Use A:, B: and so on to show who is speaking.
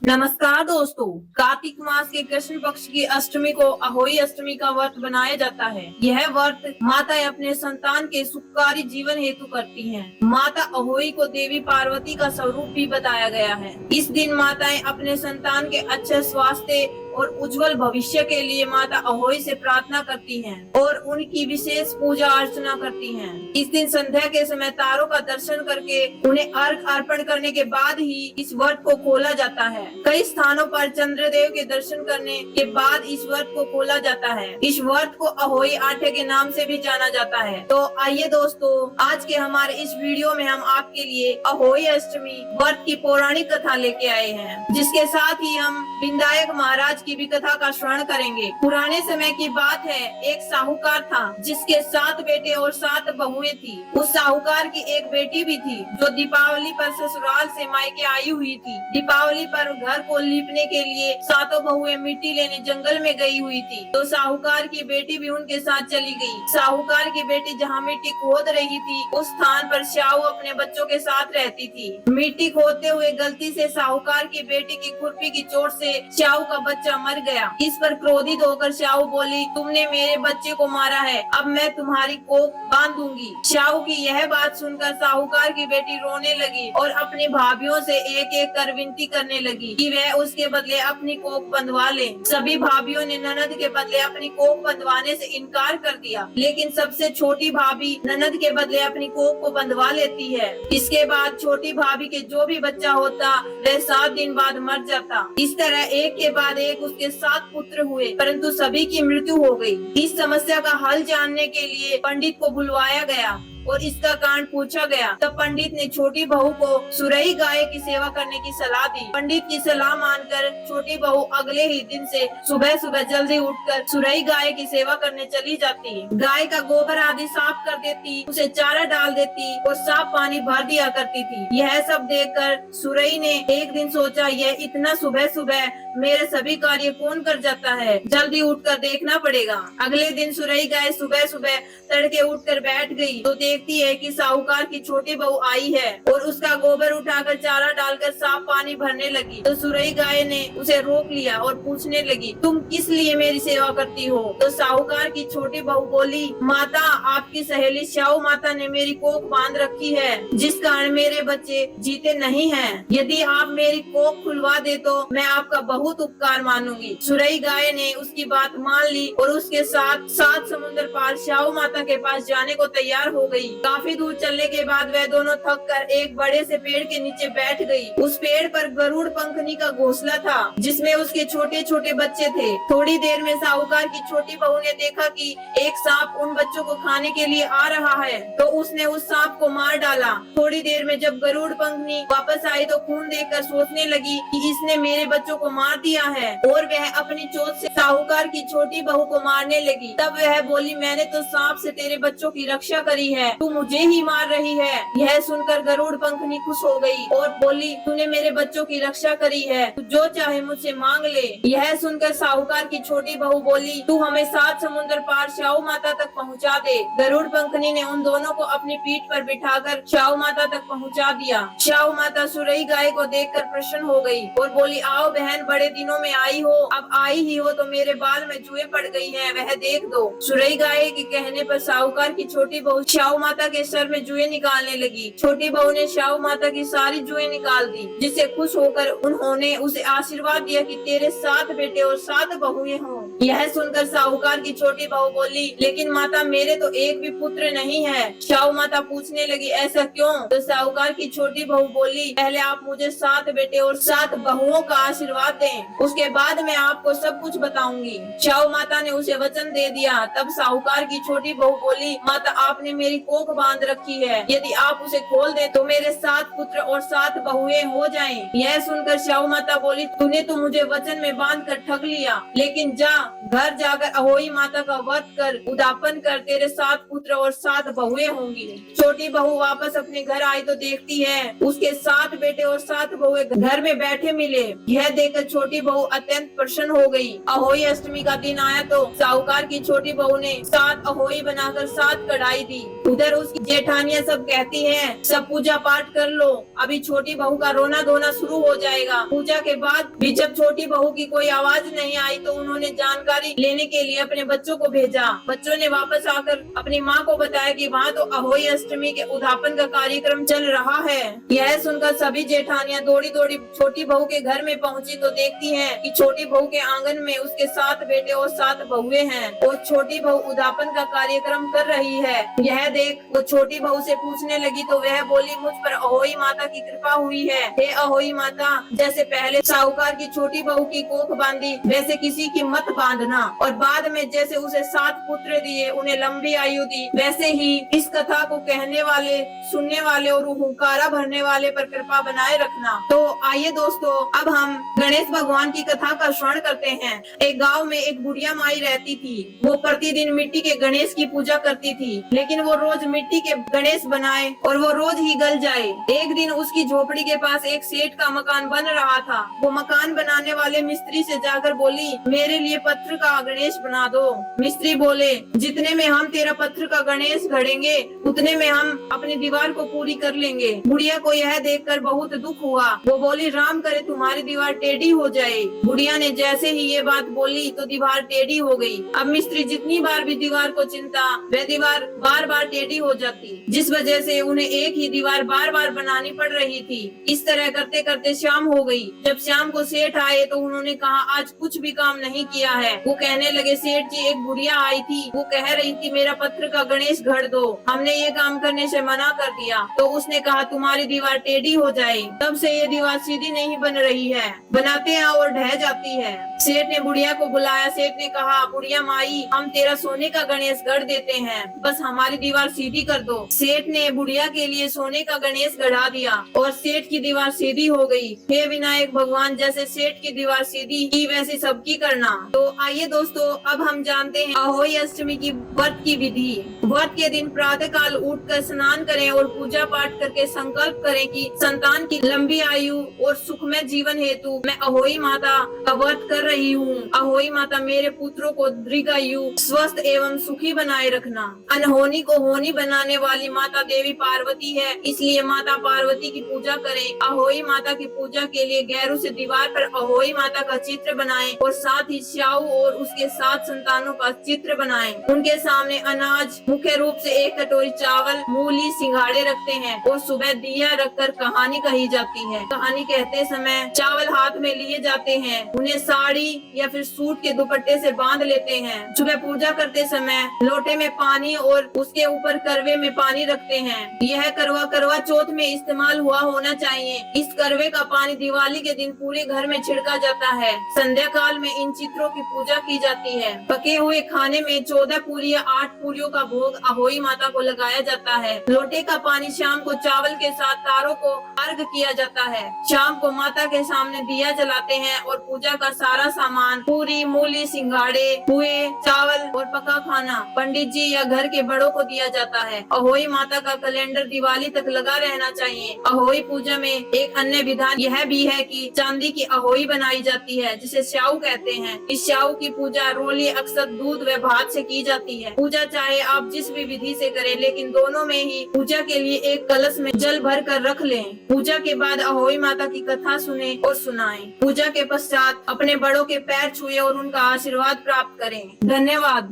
A: नमस्कार दोस्तों। कार्तिक मास के कृष्ण पक्ष की अष्टमी को अहोई अष्टमी का व्रत बनाया जाता है। यह व्रत माता अपने संतान के सुखकारी जीवन हेतु करती हैं। माता अहोई को देवी पार्वती का स्वरूप भी बताया गया है। इस दिन माताएं अपने संतान के अच्छे स्वास्थ्य और उज्जवल भविष्य के लिए माता अहोई से प्रार्थना करती हैं और उनकी विशेष पूजा अर्चना करती हैं। इस दिन संध्या के समय तारों का दर्शन करके उन्हें अर्घ अर्पण करने के बाद ही इस व्रत को खोला जाता है। कई स्थानों पर चंद्रदेव के दर्शन करने के बाद इस व्रत को खोला जाता है। इस व्रत को अहोई आठे के नाम से भी जाना जाता है। तो आइए दोस्तों, आज के हमारे इस वीडियो में हम आपके लिए अहोई अष्टमी व्रत की पौराणिक कथा लेके आए हैं, जिसके साथ ही हम विनायक महाराज की भी कथा का श्रवण करेंगे। पुराने समय की बात है, एक साहूकार था जिसके 7 बेटे और 7 बहुएं थी। उस साहूकार की एक बेटी भी थी जो दीपावली पर ससुराल से मायके आई हुई थी। दीपावली पर घर को लीपने के लिए 7 बहुएं मिट्टी लेने जंगल में गई हुई थी, तो साहूकार की बेटी भी उनके साथ चली गई। साहूकार की बेटी जहाँ मिट्टी खोद रही थी, उस स्थान पर श्याऊ अपने बच्चों के साथ रहती थी। मिट्टी खोदते हुए गलती से साहूकार की बेटी की खुरपी की चोट से श्याऊ का बच्चा मर गया। इस पर क्रोधित होकर श्याऊ बोली, तुमने मेरे बच्चे को मारा है, अब मैं तुम्हारी कोख बांध दूंगी। श्याऊ की यह बात सुनकर साहूकार की बेटी रोने लगी और अपनी भाभियों से एक एक कर विनती करने लगी कि वह उसके बदले अपनी कोख बंधवा ले। सभी भाभियों ने ननद के बदले अपनी कोख बंधवाने से इनकार कर दिया, लेकिन सबसे छोटी भाभी ननद के बदले अपनी कोख को बंधवा लेती है। इसके बाद छोटी भाभी के जो भी बच्चा होता वह 7 दिन बाद मर जाता। इस तरह एक के बाद एक उसके 7 पुत्र हुए, परंतु सभी की मृत्यु हो गई। इस समस्या का हल जानने के लिए पंडित को बुलवाया गया और इसका कारण पूछा गया। तब पंडित ने छोटी बहू को सुरई गाय की सेवा करने की सलाह दी। पंडित की सलाह मानकर छोटी बहू अगले ही दिन से सुबह सुबह जल्दी उठकर सुरई गाय की सेवा करने चली जाती। गाय का गोबर आदि साफ कर देती, उसे चारा डाल देती और साफ पानी भर दिया करती थी। यह सब देखकर सुरई ने एक दिन सोचा, यह इतना सुबह सुबह मेरे सभी कार्य कौन कर जाता है, जल्दी उठकर देखना पड़ेगा। अगले दिन सुरई गाय सुबह सुबह तड़के उठकर बैठ गई तो देखती है कि साहूकार की छोटी बहू आई है और उसका गोबर उठाकर चारा डालकर साफ पानी भरने लगी। तो सुरई गाय ने उसे रोक लिया और पूछने लगी, तुम किस लिए मेरी सेवा करती हो? तो साहूकार की छोटी बहू बोली, माता, आपकी सहेली श्याऊ माता ने मेरी कोख बांध रखी है, जिस कारण मेरे बच्चे जीते नहीं हैं। यदि आप मेरी कोख खुलवा दे तो मैं आपका बहुत उपकार मानूंगी। सुरई गाय ने उसकी बात मान ली और उसके साथ 7 समुद्र पार श्याऊ माता के पास जाने को तैयार हो गई। काफी दूर चलने के बाद वह दोनों थक कर एक बड़े से पेड़ के नीचे बैठ गई। उस पेड़ पर गरुड़ पंखनी का घोंसला था, जिसमें उसके छोटे छोटे बच्चे थे। थोड़ी देर में साहूकार की छोटी बहू ने देखा कि एक सांप उन बच्चों को खाने के लिए आ रहा है, तो उसने उस सांप को मार डाला। थोड़ी देर में जब गरुड़ पंखनी वापस आई तो खून देखकर सोचने लगी कि इसने मेरे बच्चों को मार दिया है, और वह अपनी चोट से साहूकार की छोटी बहू को मारने लगी। तब वह बोली, मैंने तो सांप से तेरे बच्चों की रक्षा करी है, तू मुझे ही मार रही है। यह सुनकर गरुड़ पंखनी खुश हो गई और बोली, तूने मेरे बच्चों की रक्षा करी है, तू जो चाहे मुझसे मांग ले। यह सुनकर साहूकार की छोटी बहू बोली, तू हमें 7 समुद्र पार श्याऊ माता तक पहुंचा दे। गरुड़ पंखनी ने उन दोनों को अपनी पीठ पर बिठाकर श्याऊ माता तक पहुंचा दिया। श्याऊ माता सुरई गाय को देखकर प्रसन्न हो गई और बोली, आओ बहन, बड़े दिनों में आई हो, अब आई ही हो तो मेरे बाल में जुएं पड़ गई हैं, वह देख दो। सुरई गाय के कहने पर साहूकार की छोटी बहू श्याऊ माता के सर में जुएं निकालने लगी। छोटी बहू ने श्याऊ माता की सारी जुएं निकाल दी, जिससे खुश होकर उन्होंने उसे आशीर्वाद दिया कि तेरे 7 बेटे और 7 बहुएं हों। यह सुनकर साहूकार की छोटी बहू बोली, लेकिन माता, मेरे तो एक भी पुत्र नहीं है। श्याऊ माता पूछने लगी, ऐसा क्यों? तो साहूकार की छोटी बहू बोली, पहले आप मुझे 7 बेटे और 7 बहुओं का आशीर्वाद दें, उसके बाद मैं आपको सब कुछ बताऊंगी। श्याऊ माता ने उसे वचन दे दिया। तब साहूकार की छोटी बहू बोली, माता, आपने मेरी कोख बांध रखी है, यदि आप उसे खोल दें तो मेरे 7 पुत्र और 7 बहुएं हो जाएं। यह सुनकर श्याऊ माता बोली, तूने तो मुझे वचन में बांध कर ठग लिया, लेकिन जा, घर जाकर अहोई माता का व्रत कर, उदापन कर, तेरे 7 पुत्र और 7 बहुएं होंगी। छोटी बहू वापस अपने घर आई तो देखती है उसके 7 बेटे और 7 बहुएं घर में बैठे मिले। यह देखकर छोटी बहू अत्यंत प्रसन्न हो गई। अहोई अष्टमी का दिन आया तो साहूकार की छोटी बहू ने 7 अहोई बनाकर 7 कढ़ाई दी। उधर उसकी जेठानियां सब कहती हैं सब पूजा पाठ कर लो, अभी छोटी बहू का रोना धोना शुरू हो जाएगा। पूजा के बाद भी जब छोटी बहू की कोई आवाज नहीं आई तो उन्होंने जानकारी लेने के लिए अपने बच्चों को भेजा। बच्चों ने वापस आकर अपनी माँ को बताया कि वहाँ तो अहोई अष्टमी के उद्यापन का कार्यक्रम चल रहा है। यह सुनकर सभी जेठानियां दौड़ी दौड़ी छोटी बहू के घर में पहुंची तो देखती हैं कि छोटी बहू के आंगन में उसके 7 बेटे और 7 बहुएं हैं और छोटी बहू उद्यापन का कार्यक्रम कर रही है। यह देख वो छोटी बहू से पूछने लगी तो वह बोली, मुझ पर अहोई माता की कृपा हुई है। हे अहोई माता, जैसे पहले साहूकार की छोटी बहू की कोख बांधी वैसे किसी की मत बांधना, और बाद में जैसे उसे 7 पुत्र दिए, उन्हें लंबी आयु दी, वैसे ही इस कथा को कहने वाले, सुनने वाले और हुंकारा भरने वाले पर कृपा बनाए रखना। तो आइए दोस्तों, अब हम गणेश भगवान की कथा का श्रवण करते हैं। एक गांव में एक बुढ़िया माई रहती थी। वो प्रतिदिन मिट्टी के गणेश की पूजा करती थी, लेकिन वो रोज मिट्टी के गणेश बनाए और वो रोज ही गल जाए। एक दिन उसकी झोपड़ी के पास एक सेठ का मकान बन रहा था। वो मकान बनाने वाले मिस्त्री से जाकर बोली, मेरे लिए पत्थर का गणेश बना दो। मिस्त्री बोले, जितने में हम तेरा पत्थर का गणेश गढ़ेंगे उतने में हम अपनी दीवार को पूरी कर लेंगे। बुढ़िया को यह देखकर बहुत दुख हुआ। वो बोली, राम करे तुम्हारी दीवार टेढ़ी हो जाए। बुढ़िया ने जैसे ही ये बात बोली तो दीवार टेढ़ी हो गई। अब मिस्त्री जितनी बार भी दीवार को चिनता वह दीवार बार बार टेढ़ी हो जाती, जिस वजह से उन्हें एक ही दीवार बार बार बनानी पड़ रही थी। इस तरह करते करते शाम हो गई। जब शाम को सेठ आए तो उन्होंने कहा, आज कुछ भी काम नहीं किया है। वो कहने लगे, सेठ जी, एक बुढ़िया आई थी, वो कह रही थी मेरा पत्थर का गणेश गढ़ दो। हमने ये काम करने से मना कर दिया तो उसने कहा तुम्हारी दीवार टेढ़ी हो जाए। तब से ये दीवार सीधी नहीं बन रही है, बनाते हैं और ढह जाती है। सेठ ने बुढ़िया को बुलाया। सेठ ने कहा, बुढ़िया माई, हम तेरा सोने का गणेश गढ़ देते हैं, बस हमारी दीवार सीधी कर दो। सेठ ने बुढ़िया के लिए सोने का गणेश गढ़ा दिया और सेठ की दीवार सीधी हो गई। हे विनायक भगवान, जैसे सेठ की दीवार सीधी की वैसे सबकी करना। तो आइए दोस्तों, अब हम जानते हैं अहोई अष्टमी की व्रत की विधि। व्रत के दिन प्रातः काल उठकर स्नान करें और पूजा पाठ करके संकल्प करें कि संतान की लंबी आयु और सुखमय जीवन हेतु मैं अहोई माता का व्रत कर रही हूँ। अहोई माता मेरे पुत्रों को दीर्घायु, स्वस्थ एवं सुखी बनाए रखना। अनहोनी को होनी बनाने वाली माता देवी पार्वती है, इसलिए माता पार्वती की पूजा करें। अहोई माता की पूजा के लिए गैरू से दीवार पर अहोई माता का चित्र बनाएं और साथ ही श्याऊ और उसके 7 संतानों का चित्र बनाएं। उनके सामने अनाज, मुख्य रूप से 1 कटोरी चावल, मूली, सिंघाड़े रखते हैं और सुबह दिया रखकर कहानी कही जाती है। कहानी कहते समय चावल हाथ में लिए जाते हैं, उन्हें साड़ी या फिर सूट के दुपट्टे से बांध लेते हैं। सुबह पूजा करते समय लोटे में पानी और उसके ऊपर करवे में पानी रखते हैं। यह करवा चौथ में इस्तेमाल हुआ होना चाहिए। इस करवे का पानी दिवाली के दिन पूरे घर में छिड़का जाता है। संध्या काल में इन चित्रों की पूजा की जाती है। पके हुए खाने में 14 पूरी या 8 पूरियों का भोग अहोई माता को लगाया जाता है। लोटे का पानी शाम को चावल के साथ तारों को अर्घ किया जाता है। शाम को माता के सामने दिया जलाते हैं और पूजा का सारा सामान, पूरी, मूली, सिंघाड़े, पुए, चावल और पका खाना पंडित जी या घर के बड़ों को दिया जाता है। अहोई माता का कैलेंडर दिवाली तक लगा रहना चाहिए। अहोई पूजा में एक अन्य विधान यह भी है कि चांदी की अहोई बनाई जाती है, जिसे श्याऊ कहते हैं। इस श्याऊ की पूजा रोली, अक्सर दूध व भात से की जाती है। पूजा चाहे आप जिस भी विधि से करें, लेकिन दोनों में ही पूजा के लिए एक कलश में जल भर कर रख लें। पूजा के बाद अहोई माता की कथा सुने और सुनाएं। पूजा के पश्चात अपने बड़ों के पैर छुए और उनका आशीर्वाद प्राप्त करें। धन्यवाद।